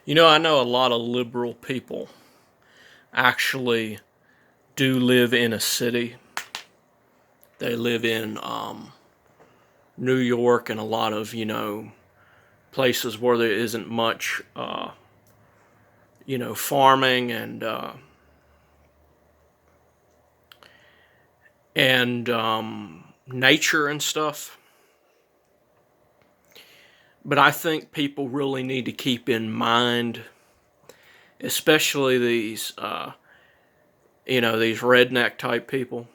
I know a lot of liberal people actually do live in a city. They live in New York and a lot of, places where there isn't much, farming and nature and stuff. But I think people really need to keep in mind, especially these redneck type people.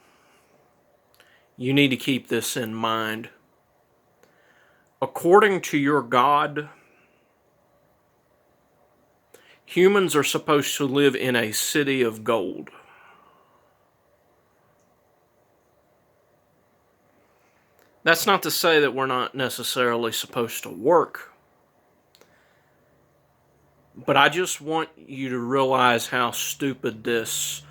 You need to keep this in mind. According to your God, humans are supposed to live in a city of gold. That's not to say that we're not necessarily supposed to work, but I just want you to realize how stupid this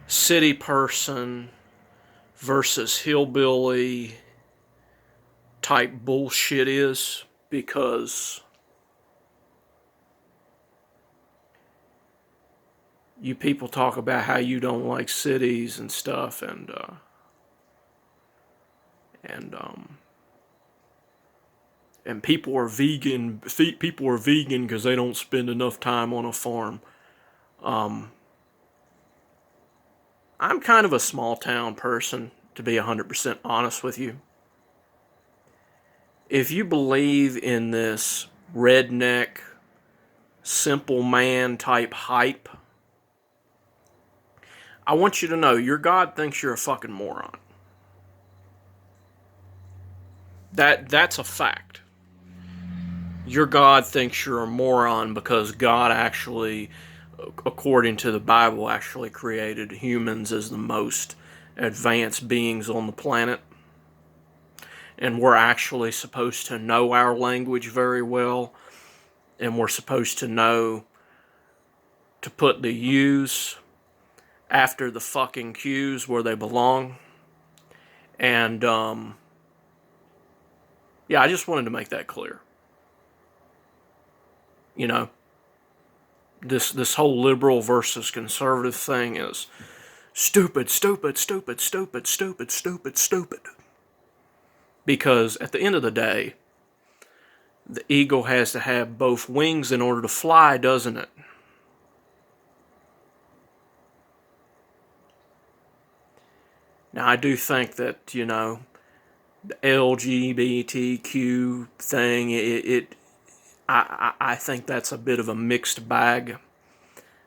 city person versus hillbilly type bullshit is, because you people talk about how you don't like cities and stuff, and people are vegan. People are vegan because they don't spend enough time on a farm. I'm kind of a small town person, to be 100% honest with you. If you believe in this redneck, simple man type hype, I want you to know your God thinks you're a fucking moron. That's a fact. Your God thinks you're a moron because God actually, according to the Bible, actually created humans as the most advanced beings on the planet. And we're actually supposed to know our language very well. And we're supposed to know to put the U's after the fucking Q's where they belong. And, yeah, I just wanted to make that clear. This whole liberal versus conservative thing is stupid, stupid, stupid, stupid, stupid, stupid, stupid. Because at the end of the day, the eagle has to have both wings in order to fly, doesn't it? Now, I do think that, the LGBTQ thing, I think that's a bit of a mixed bag.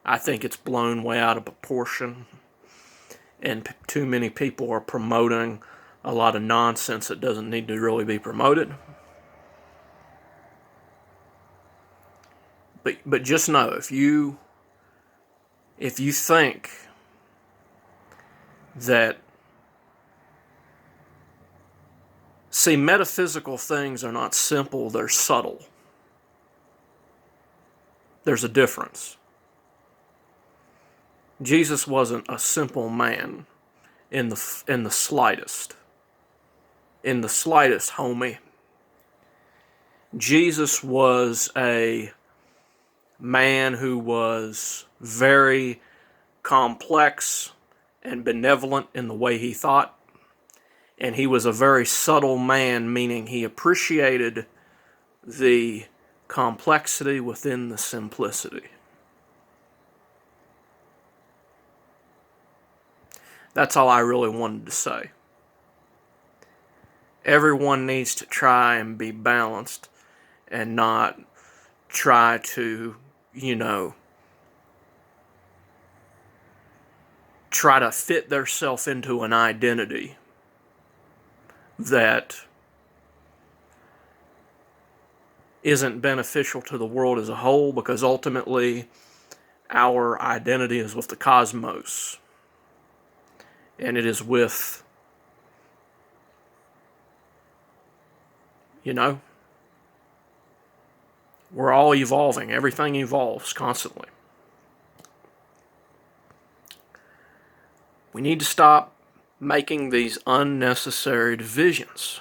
I think it's blown way out of proportion. And too many people are promoting a lot of nonsense that doesn't need to really be promoted. But just know, if you think that, see, metaphysical things are not simple, they're subtle. There's a difference. Jesus wasn't a simple man in the slightest. In the slightest, homie. Jesus was a man who was very complex and benevolent in the way he thought. And he was a very subtle man, meaning he appreciated the complexity within the simplicity. That's all I really wanted to say. Everyone needs to try and be balanced and not try to, try to fit themselves into an identity that isn't beneficial to the world as a whole, because ultimately our identity is with the cosmos. And it is with, we're all evolving. Everything evolves constantly. We need to stop making these unnecessary divisions.